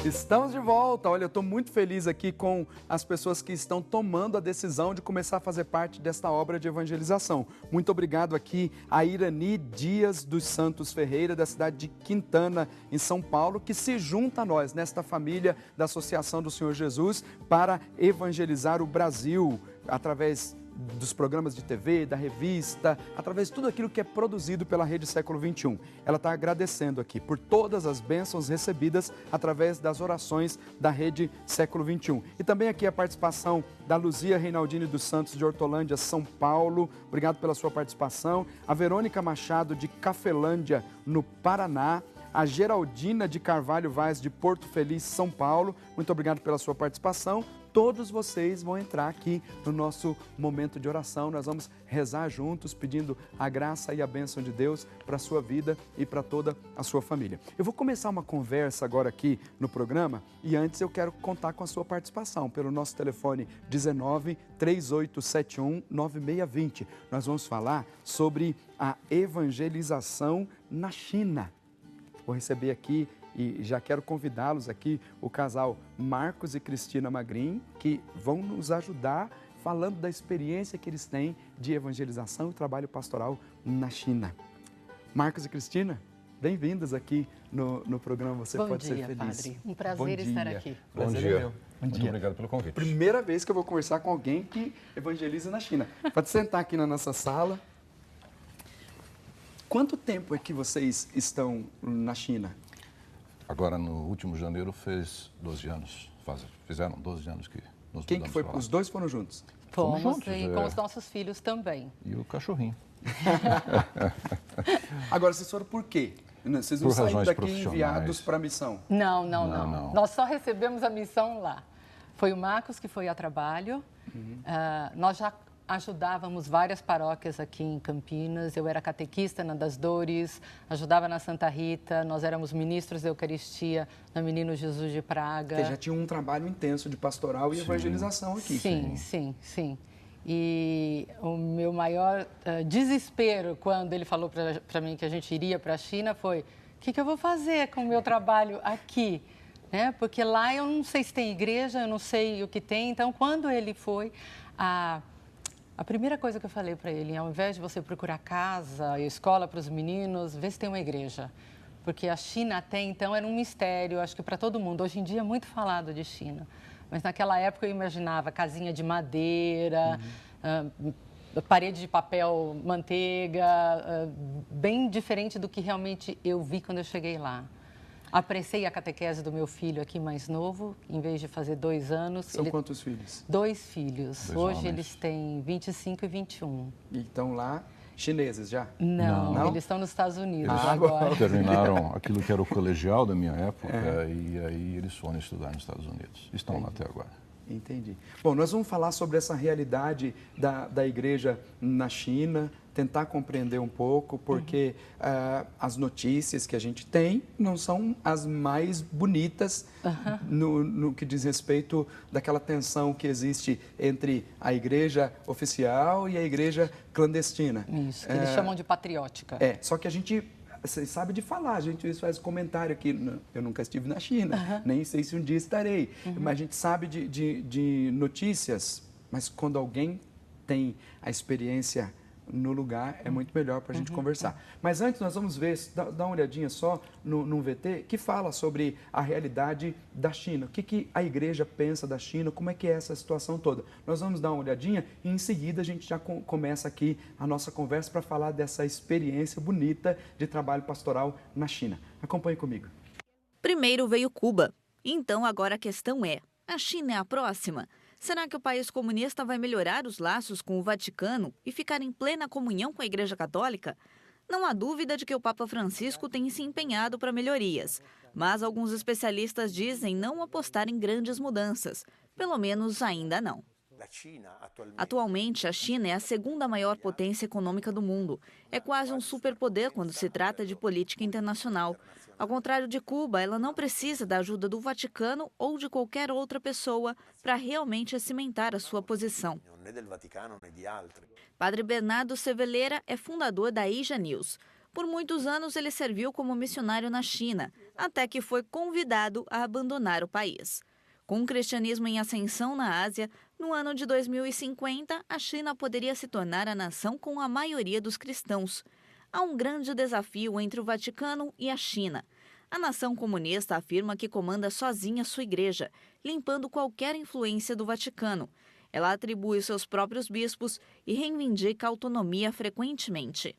Estamos de volta. Olha, eu estou muito feliz aqui com as pessoas que estão tomando a decisão de começar a fazer parte desta obra de evangelização. Muito obrigado aqui a Irani Dias dos Santos Ferreira, da cidade de Quintana, em São Paulo, que se junta a nós nesta família da Associação do Senhor Jesus para evangelizar o Brasil através dos programas de TV, da revista, através de tudo aquilo que é produzido pela Rede Século XXI. Ela está agradecendo aqui por todas as bênçãos recebidas através das orações da Rede Século XXI. E também aqui a participação da Luzia Reinaldini dos Santos, de Hortolândia, São Paulo. Obrigado pela sua participação. A Verônica Machado, de Cafelândia, no Paraná. A Geraldina de Carvalho Vaz, de Porto Feliz, São Paulo. Muito obrigado pela sua participação. Todos vocês vão entrar aqui no nosso momento de oração. Nós vamos rezar juntos, pedindo a graça e a bênção de Deus para a sua vida e para toda a sua família. Eu vou começar uma conversa agora aqui no programa e antes eu quero contar com a sua participação pelo nosso telefone 19 3871 9620. Nós vamos falar sobre a evangelização na China. Vou receber aqui e já quero convidá-los aqui, o casal Marcos e Cristina Magrin, que vão nos ajudar falando da experiência que eles têm de evangelização e trabalho pastoral na China. Marcos e Cristina, bem-vindos aqui no programa Você Pode Ser Feliz. Padre. Um prazer estar aqui. Bom dia. Muito obrigado pelo convite. Primeira vez que eu vou conversar com alguém que evangeliza na China. Pode sentar aqui na nossa sala. Quanto tempo é que vocês estão na China? Agora, no último janeiro, fez 12 anos. Fizeram 12 anos que nos Quem que foi? Para lá. Os dois foram juntos? Fomos juntos, e com os nossos filhos também. E o cachorrinho. Agora, vocês foram por quê? Vocês não Por saíram razões daqui profissionais. enviados para a missão? Não. Nós só recebemos a missão lá. Foi o Marcos que foi a trabalho. Nós já ajudávamos várias paróquias aqui em Campinas. Eu era catequista na Das Dores, ajudava na Santa Rita, nós éramos ministros da Eucaristia na Menino Jesus de Praga. Porque já tinha um trabalho intenso de pastoral e evangelização aqui. Sim. E o meu maior desespero quando ele falou para mim que a gente iria para a China foi: o que eu vou fazer com o meu trabalho aqui? Né? Porque lá eu não sei se tem igreja, eu não sei o que tem. Então, quando ele foi, a primeira coisa que eu falei para ele, ao invés de você procurar casa e escola para os meninos, vê se tem uma igreja. Porque a China até então era um mistério, acho que para todo mundo. Hoje em dia é muito falado de China. Mas naquela época eu imaginava casinha de madeira, parede de papel manteiga, bem diferente do que realmente eu vi quando eu cheguei lá. Apressei a catequese do meu filho aqui mais novo, em vez de fazer 2 anos. São quantos filhos? 2 filhos. Hoje homens. Eles têm 25 e 21. E estão lá chineses já? Não, eles estão nos Estados Unidos Eles agora. terminaram aquilo que era o colegial da minha época e aí eles foram estudar nos Estados Unidos. Estão lá até agora. Entendi. Bom, nós vamos falar sobre essa realidade da igreja na China, tentar compreender um pouco, porque as notícias que a gente tem não são as mais bonitas no que diz respeito daquela tensão que existe entre a igreja oficial e a igreja clandestina. Isso, que eles chamam de patriótica. Só que a gente sabe de falar, a gente faz comentário aqui, eu nunca estive na China, nem sei se um dia estarei, mas a gente sabe de notícias, mas quando alguém tem a experiência no lugar, é muito melhor para a gente conversar. Mas antes nós vamos ver, dar uma olhadinha só num VT que fala sobre a realidade da China, o que a igreja pensa da China, como é que é essa situação toda. Nós vamos dar uma olhadinha e em seguida a gente já começa aqui a nossa conversa para falar dessa experiência bonita de trabalho pastoral na China. Acompanhe comigo. Primeiro veio Cuba. Então agora a questão é, a China é a próxima? Será que o país comunista vai melhorar os laços com o Vaticano e ficar em plena comunhão com a Igreja Católica? Não há dúvida de que o Papa Francisco tem se empenhado para melhorias, mas alguns especialistas dizem não apostar em grandes mudanças, pelo menos ainda não. Atualmente, a China é a segunda maior potência econômica do mundo. É quase um superpoder quando se trata de política internacional. Ao contrário de Cuba, ela não precisa da ajuda do Vaticano ou de qualquer outra pessoa para realmente cimentar a sua posição. Padre Bernardo Seveleira é fundador da Asia News. Por muitos anos, ele serviu como missionário na China, até que foi convidado a abandonar o país. Com o cristianismo em ascensão na Ásia, no ano de 2050, a China poderia se tornar a nação com a maioria dos cristãos. Há um grande desafio entre o Vaticano e a China. A nação comunista afirma que comanda sozinha sua igreja, limpando qualquer influência do Vaticano. Ela atribui seus próprios bispos e reivindica autonomia frequentemente.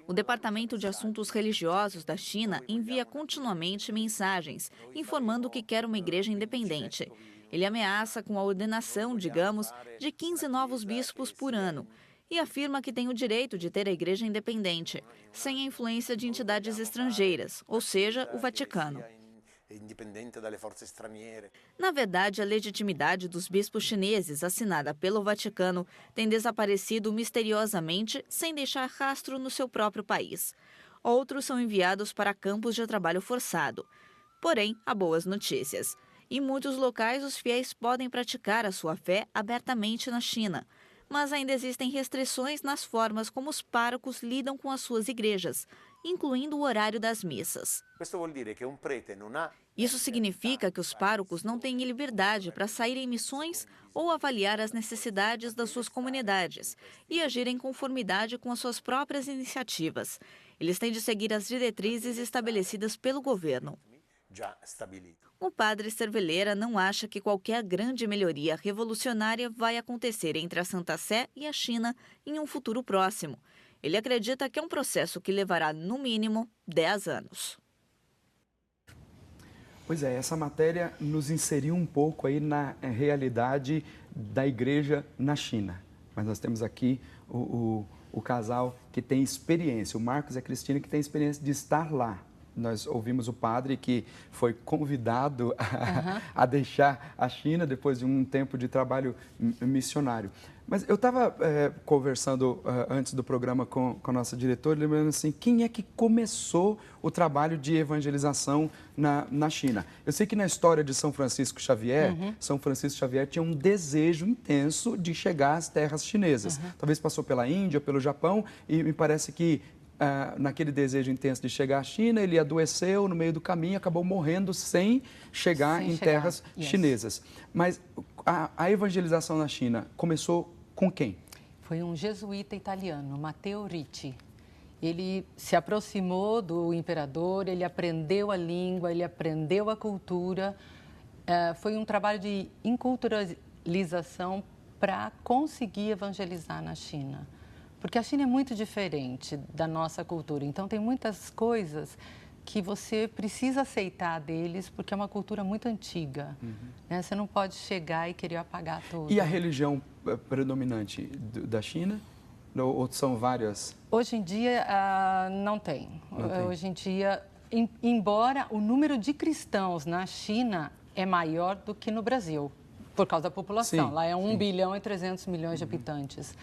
O Departamento de Assuntos Religiosos da China envia continuamente mensagens, informando que quer uma igreja independente. Ele ameaça com a ordenação, digamos, de 15 novos bispos por ano e afirma que tem o direito de ter a igreja independente, sem a influência de entidades estrangeiras, ou seja, o Vaticano. Na verdade, a legitimidade dos bispos chineses, assinada pelo Vaticano, tem desaparecido misteriosamente, sem deixar rastro no seu próprio país. Outros são enviados para campos de trabalho forçado. Porém, há boas notícias. Em muitos locais, os fiéis podem praticar a sua fé abertamente na China. Mas ainda existem restrições nas formas como os párocos lidam com as suas igrejas, incluindo o horário das missas. Isso significa que os párocos não têm liberdade para sair em missões ou avaliar as necessidades das suas comunidades e agir em conformidade com as suas próprias iniciativas. Eles têm de seguir as diretrizes estabelecidas pelo governo. O padre Cerveleira não acha que qualquer grande melhoria revolucionária vai acontecer entre a Santa Sé e a China em um futuro próximo. Ele acredita que é um processo que levará, no mínimo, 10 anos. Pois é, essa matéria nos inseriu um pouco aí na realidade da igreja na China. Mas nós temos aqui o casal que tem experiência, o Marcos e a Cristina, que tem experiência de estar lá. Nós ouvimos o padre que foi convidado a deixar a China depois de um tempo de trabalho missionário. Mas eu estava conversando antes do programa com a nossa diretora, lembrando assim, quem é que começou o trabalho de evangelização na China? Eu sei que na história de São Francisco Xavier, São Francisco Xavier tinha um desejo intenso de chegar às terras chinesas. Talvez passou pela Índia, pelo Japão, e me parece que naquele desejo intenso de chegar à China, ele adoeceu no meio do caminho, acabou morrendo sem chegar em terras chinesas. Mas a evangelização na China começou com quem? Foi um jesuíta italiano, Matteo Ricci. Ele se aproximou do imperador, ele aprendeu a língua, ele aprendeu a cultura. Foi um trabalho de enculturalização para conseguir evangelizar na China. Porque a China é muito diferente da nossa cultura, então tem muitas coisas que você precisa aceitar deles, porque é uma cultura muito antiga. Né? Você não pode chegar e querer apagar tudo. E a religião predominante da China? Ou são várias? Hoje em dia, não tem. Hoje em dia, embora o número de cristãos na China é maior do que no Brasil, por causa da população. Lá é 1 bilhão e 300 milhões de habitantes.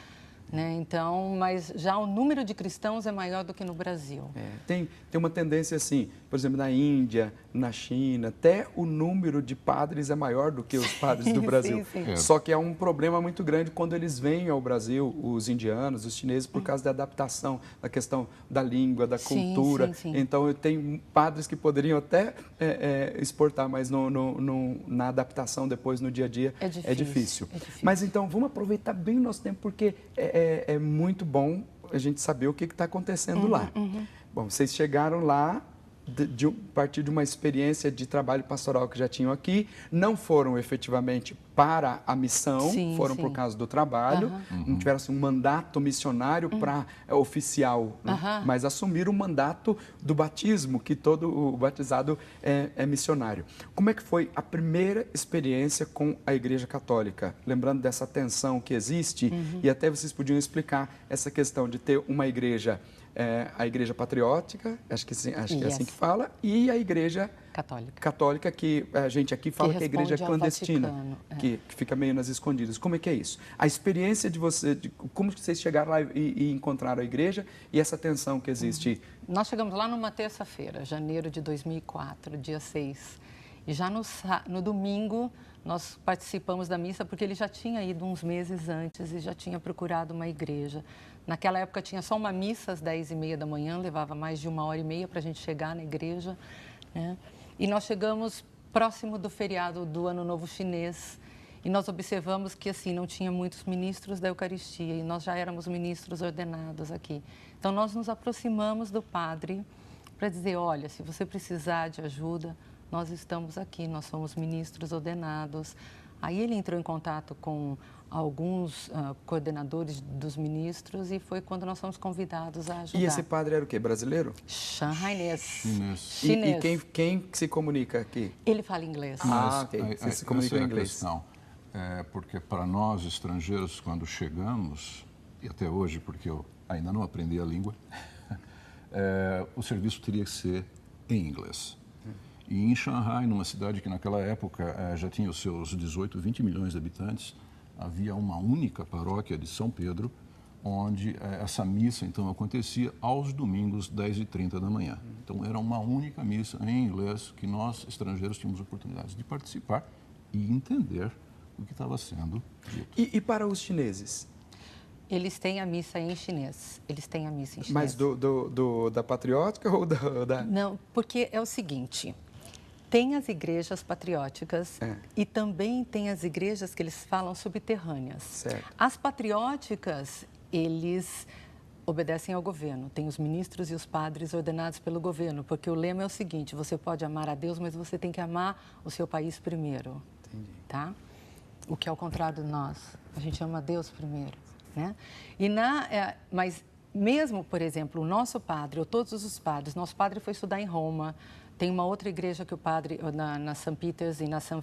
Né? Então, mas já o número de cristãos é maior do que no Brasil. Tem uma tendência assim, por exemplo, na Índia, na China, até o número de padres é maior do que os padres do Brasil. Sim. Só que é um problema muito grande quando eles vêm ao Brasil, os indianos, os chineses, por causa da adaptação, da questão da língua, da cultura. Sim. Então, eu tenho padres que poderiam até exportar, mas na adaptação depois, no dia a dia, é difícil. Mas então, vamos aproveitar bem o nosso tempo, porque é muito bom a gente saber o que está acontecendo lá. Bom, vocês chegaram lá a partir de uma experiência de trabalho pastoral que já tinham aqui, não foram efetivamente para a missão, foram por causa do trabalho, não tiveram assim, um mandato missionário para oficial, né? Mas assumiram o mandato do batismo, que todo o batizado é missionário. Como é que foi a primeira experiência com a Igreja Católica? Lembrando dessa tensão que existe, e até vocês podiam explicar essa questão de ter uma igreja, a igreja patriótica, acho que é assim que fala, e a igreja católica, que a gente aqui fala que é a igreja clandestina, que fica meio nas escondidas. Como é que é isso? A experiência de como vocês chegaram lá e encontraram a igreja e essa tensão que existe. Nós chegamos lá numa terça-feira, janeiro de 2004, dia 6. E já no domingo, nós participamos da missa, porque ele já tinha ido uns meses antes e já tinha procurado uma igreja. Naquela época tinha só uma missa às 10h30 da manhã, levava mais de 1h30 para a gente chegar na igreja, né? E nós chegamos próximo do feriado do Ano Novo Chinês e nós observamos que assim não tinha muitos ministros da Eucaristia e nós já éramos ministros ordenados aqui. Então nós nos aproximamos do padre para dizer, olha, se você precisar de ajuda, nós estamos aqui, nós somos ministros ordenados. Aí ele entrou em contato com alguns coordenadores dos ministros e foi quando nós fomos convidados a ajudar. E esse padre era o quê? Brasileiro? Shanghainês. Chinês. E quem se comunica aqui? Ele fala inglês. Ok. Você se comunica em inglês. Questão. Porque para nós, estrangeiros, quando chegamos, e até hoje, porque eu ainda não aprendi a língua, o serviço teria que ser em inglês. E em Xangai, numa cidade que naquela época já tinha os seus 18, 20 milhões de habitantes, havia uma única paróquia de São Pedro, onde essa missa, então, acontecia aos domingos, 10h30 da manhã. Então, era uma única missa em inglês que nós, estrangeiros, tínhamos oportunidades de participar e entender o que estava sendo dito. E para os chineses? Eles têm a missa em chinês. Eles têm a missa em chinês. Mas da patriótica ou da... Não, porque é o seguinte... Tem as igrejas patrióticas e também tem as igrejas que eles falam subterrâneas. Certo. As patrióticas, eles obedecem ao governo. Tem os ministros e os padres ordenados pelo governo, porque o lema é o seguinte, você pode amar a Deus, mas você tem que amar o seu país primeiro. Entendi. Tá? O que é o contrário de nós. A gente ama Deus primeiro, né? Mas mesmo, por exemplo, o nosso padre, ou todos os padres, nosso padre foi estudar em Roma. Tem uma outra igreja que o padre, na São Peters e na São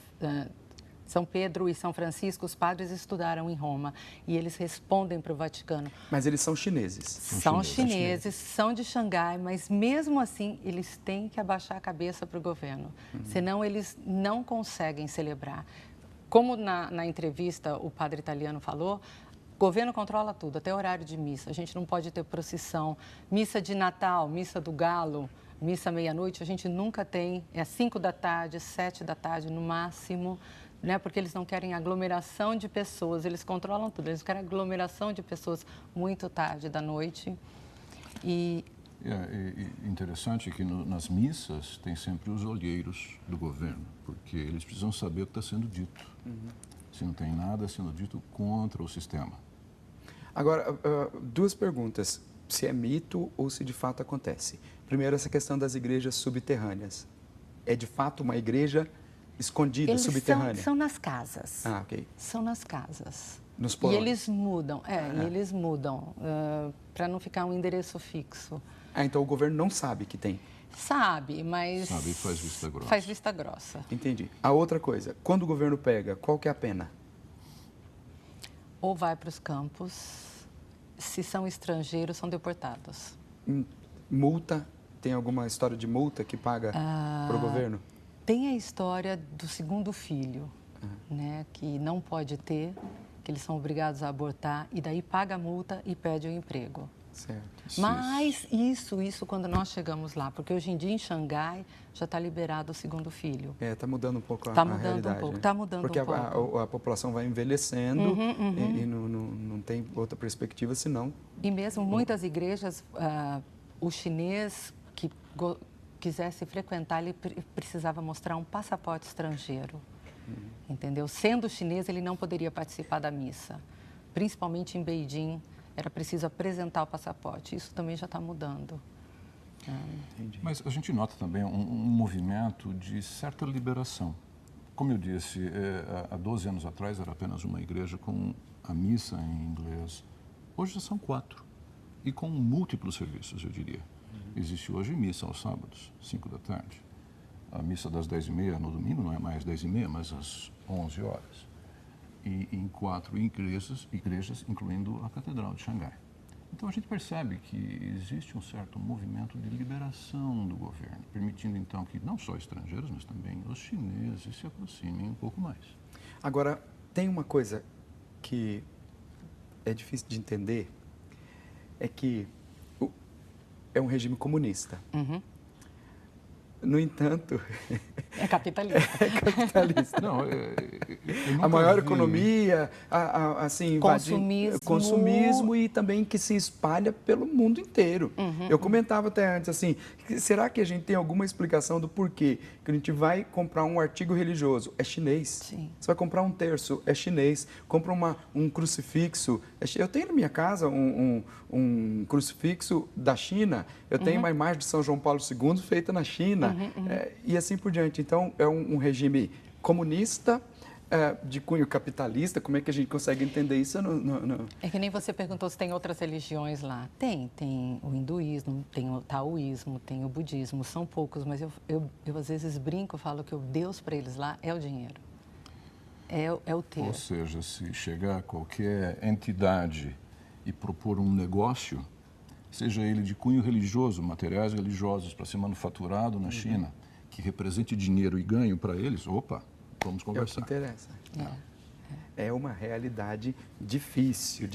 Pedro e São Francisco, os padres estudaram em Roma e eles respondem para o Vaticano. Mas eles são chineses? São chineses, são de Xangai, mas mesmo assim eles têm que abaixar a cabeça para o governo, senão eles não conseguem celebrar. Como na entrevista o padre italiano falou, o governo controla tudo, até horário de missa. A gente não pode ter procissão, missa de Natal, missa do Galo, missa meia-noite, a gente nunca tem, é 5 da tarde, 7 da tarde no máximo, né? Porque eles não querem aglomeração de pessoas, eles controlam tudo, eles querem aglomeração de pessoas muito tarde da noite. E interessante que nas missas tem sempre os olheiros do governo, porque eles precisam saber o que está sendo dito. Se não tem nada sendo dito contra o sistema. Agora, 2 perguntas. Se é mito ou se de fato acontece. Primeiro, essa questão das igrejas subterrâneas. É de fato uma igreja escondida, eles subterrânea? São nas casas. Ah, ok. São nas casas. Nos porões? E eles mudam, eles mudam, para não ficar um endereço fixo. Então o governo não sabe que tem? Sabe, mas... Sabe e faz vista grossa. Faz vista grossa. Entendi. A outra coisa, quando o governo pega, qual que é a pena? Ou vai para os campos, se são estrangeiros, são deportados. Multa? Tem alguma história de multa que paga para o governo? Tem a história do segundo filho, né, que não pode ter, que eles são obrigados a abortar, e daí paga a multa e perde o emprego. Certo. Mas isso quando nós chegamos lá, porque hoje em dia em Xangai já está liberado o segundo filho. Está mudando um pouco a realidade. Está mudando um pouco, está mudando porque um pouco. Porque a população vai envelhecendo e não tem outra perspectiva senão... E mesmo muitas igrejas, o chinês que quisesse frequentar, ele precisava mostrar um passaporte estrangeiro, entendeu? Sendo chinês, ele não poderia participar da missa, principalmente em Beijing. Era preciso apresentar o passaporte. Isso também já está mudando. Entendi. Mas a gente nota também um movimento de certa liberação. Como eu disse, há 12 anos atrás era apenas uma igreja com a missa em inglês. Hoje já são 4. E com múltiplos serviços, eu diria. Existe hoje missa aos sábados, 5 da tarde. A missa das 10h30 no domingo não é mais 10h30, mas às 11 horas. E em 4 igrejas, incluindo a Catedral de Xangai. Então a gente percebe que existe um certo movimento de liberação do governo, permitindo então que não só estrangeiros, mas também os chineses se aproximem um pouco mais. Agora, tem uma coisa que é difícil de entender, é que é um regime comunista. No entanto, É capitalista. é capitalista. Não, A maior economia, assim, consumismo e também que se espalha pelo mundo inteiro. Eu comentava até antes, assim, será que a gente tem alguma explicação do porquê que a gente vai comprar um artigo religioso? É chinês. Sim. Você vai comprar um terço? É chinês. Compra um crucifixo? Eu tenho na minha casa um crucifixo da China, eu tenho uma imagem de São João Paulo II feita na China, e assim por diante. Então, é um regime comunista, de cunho capitalista. Como é que a gente consegue entender isso? É que nem você perguntou se tem outras religiões lá. Tem o hinduísmo, tem o taoísmo, tem o budismo, são poucos, mas eu às vezes brinco, falo que o Deus para eles lá é o dinheiro, é o ter. Ou seja, se chegar qualquer entidade e propor um negócio, seja ele de cunho religioso, materiais religiosos para ser manufaturado na China, que represente dinheiro e ganho para eles, opa, vamos conversar. É o que interessa. É uma realidade difícil.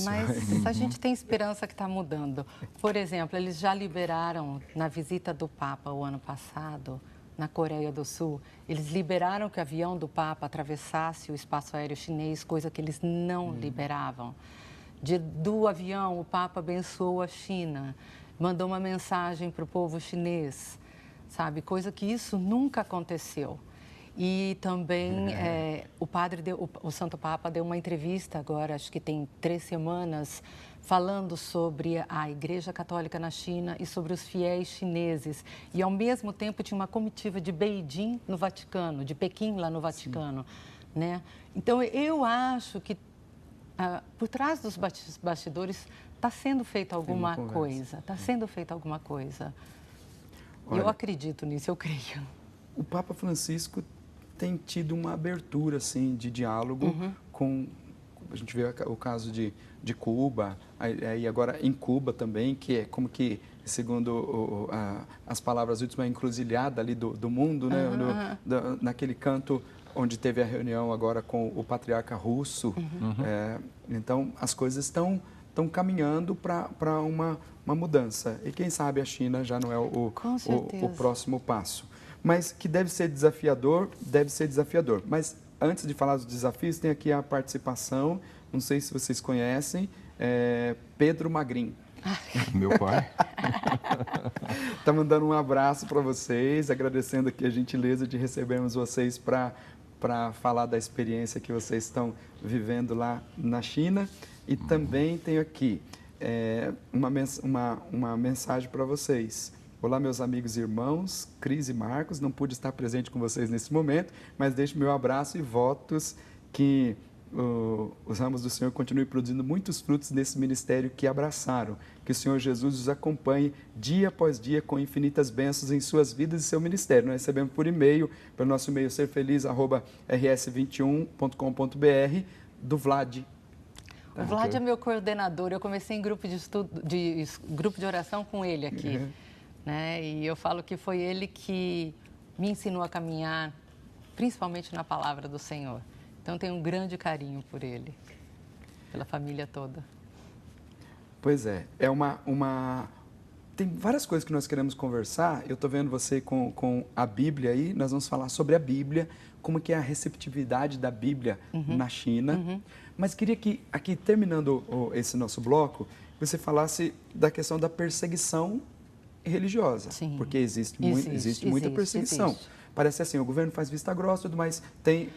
Mas a gente tem esperança que está mudando. Por exemplo, eles já liberaram, na visita do Papa o ano passado, na Coreia do Sul, eles liberaram que o avião do Papa atravessasse o espaço aéreo chinês, coisa que eles não liberavam. Do avião, o Papa abençoou a China, mandou uma mensagem para o povo chinês, sabe? Coisa que isso nunca aconteceu. E também o Santo Papa deu uma entrevista agora, acho que tem 3 semanas, falando sobre a Igreja Católica na China e sobre os fiéis chineses. E, ao mesmo tempo, tinha uma comitiva de Beijing no Vaticano, de Pequim lá no Vaticano, né? Então, eu acho que por trás dos bastidores está sendo feita alguma coisa. Está sendo feita alguma coisa. Olha, eu acredito nisso, eu creio. O Papa Francisco tem tido uma abertura, assim, de diálogo com... A gente vê o caso de Cuba, aí agora em Cuba também, que é como que, segundo as palavras últimas, a encruzilhada ali do mundo, né? Naquele canto onde teve a reunião agora com o patriarca russo. Então, as coisas estão caminhando para uma mudança. E quem sabe a China já não é o próximo passo. Mas que deve ser desafiador. Mas antes de falar dos desafios, tem aqui a participação, não sei se vocês conhecem, Pedro Magrin. Meu pai. Está mandando um abraço para vocês, agradecendo aqui a gentileza de recebermos vocês para falar da experiência que vocês estão vivendo lá na China. E também tenho aqui uma mensagem para vocês. Olá, meus amigos e irmãos, Cris e Marcos, não pude estar presente com vocês nesse momento, mas deixo meu abraço e votos que os ramos do Senhor continuem produzindo muitos frutos nesse ministério que abraçaram. Que o Senhor Jesus os acompanhe dia após dia com infinitas bênçãos em suas vidas e seu ministério. Nós recebemos por e-mail, pelo nosso e-mail serfeliz@rs21.com.br, do Vlad. O Vlad é meu coordenador, eu comecei em grupo de oração com ele aqui. Né? E eu falo que foi ele que me ensinou a caminhar, principalmente na palavra do Senhor. Então, tenho um grande carinho por ele, pela família toda. Pois é, tem várias coisas que nós queremos conversar. Eu estou vendo você com a Bíblia aí, nós vamos falar sobre a Bíblia, como que é a receptividade da Bíblia na China. Mas queria que, aqui terminando esse nosso bloco, você falasse da questão da perseguição religiosa, porque existe muita perseguição. Existe. Parece assim, o governo faz vista grossa e tudo mais. Tem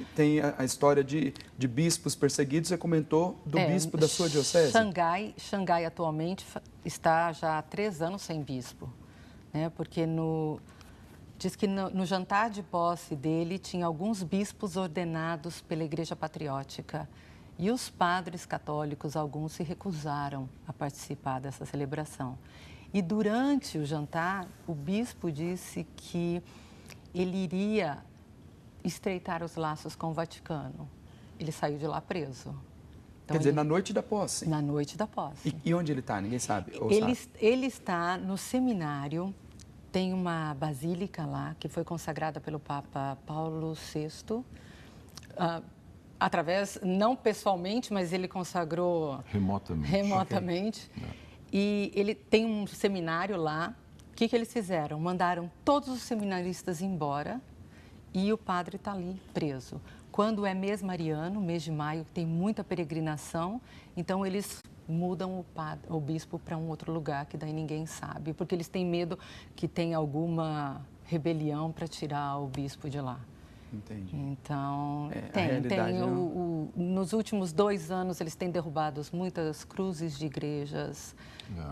a história de bispos perseguidos, você comentou do bispo da sua diocese? Xangai atualmente está já há 3 anos sem bispo, né? Porque diz que no jantar de posse dele tinha alguns bispos ordenados pela Igreja Patriótica. E os padres católicos, alguns se recusaram a participar dessa celebração. E durante o jantar, o bispo disse que ele iria estreitar os laços com o Vaticano. Ele saiu de lá preso. Então, quer dizer, na noite da posse? Na noite da posse. E onde ele está? Ninguém sabe? Ele está no seminário, tem uma basílica lá, que foi consagrada pelo Papa Paulo VI, através, não pessoalmente, mas ele consagrou... Remotamente. E ele tem um seminário lá que eles fizeram? Mandaram todos os seminaristas embora e o padre está ali preso. Quando é mês mariano, mês de maio, tem muita peregrinação, então eles mudam o bispo para um outro lugar, que daí ninguém sabe, porque eles têm medo que tenha alguma rebelião para tirar o bispo de lá. Entendi. Então, realidade, nos últimos 2 anos eles têm derrubado muitas cruzes de igrejas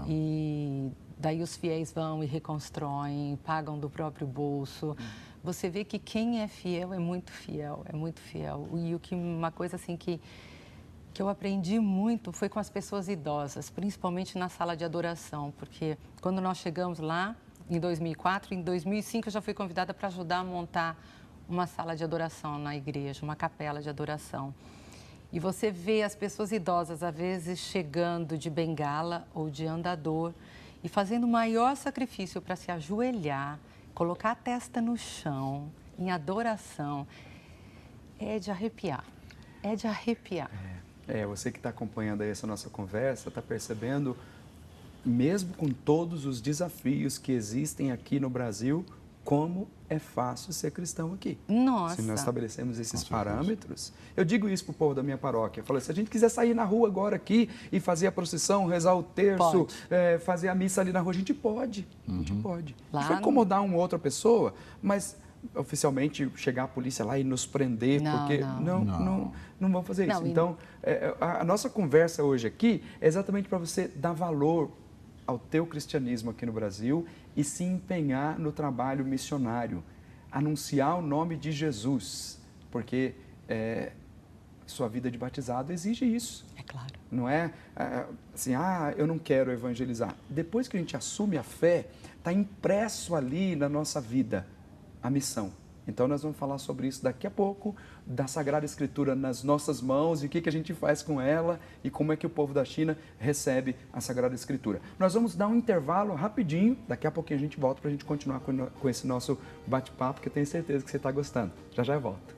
e daí os fiéis vão e reconstroem, pagam do próprio bolso. Você vê que quem é fiel é muito fiel, é muito fiel. E uma coisa assim que eu aprendi muito foi com as pessoas idosas, principalmente na sala de adoração, porque quando nós chegamos lá, em 2004, em 2005 eu já fui convidada para ajudar a montar uma sala de adoração na igreja, uma capela de adoração. E você vê as pessoas idosas, às vezes, chegando de bengala ou de andador e fazendo o maior sacrifício para se ajoelhar, colocar a testa no chão, em adoração. É de arrepiar, é de arrepiar. Você que está acompanhando aí essa nossa conversa, está percebendo, mesmo com todos os desafios que existem aqui no Brasil, como é fácil ser cristão aqui. Nossa! Se nós estabelecemos esses parâmetros. Eu digo isso para o povo da minha paróquia. Eu falo, se a gente quiser sair na rua agora aqui e fazer a procissão, rezar o terço, fazer a missa ali na rua, a gente pode. A gente pode. A gente vai incomodar uma outra pessoa, mas oficialmente chegar a polícia lá e nos prender, porque não vão fazer isso. Então, a nossa conversa hoje aqui é exatamente para você dar valor ao teu cristianismo aqui no Brasil e se empenhar no trabalho missionário, anunciar o nome de Jesus, porque sua vida de batizado exige isso. É claro. Não é assim, eu não quero evangelizar. Depois que a gente assume a fé, está impresso ali na nossa vida a missão. Então, nós vamos falar sobre isso daqui a pouco, da Sagrada Escritura nas nossas mãos e o que a gente faz com ela e como é que o povo da China recebe a Sagrada Escritura. Nós vamos dar um intervalo rapidinho, daqui a pouquinho a gente volta para a gente continuar com esse nosso bate-papo, que eu tenho certeza que você está gostando. Já já eu volto.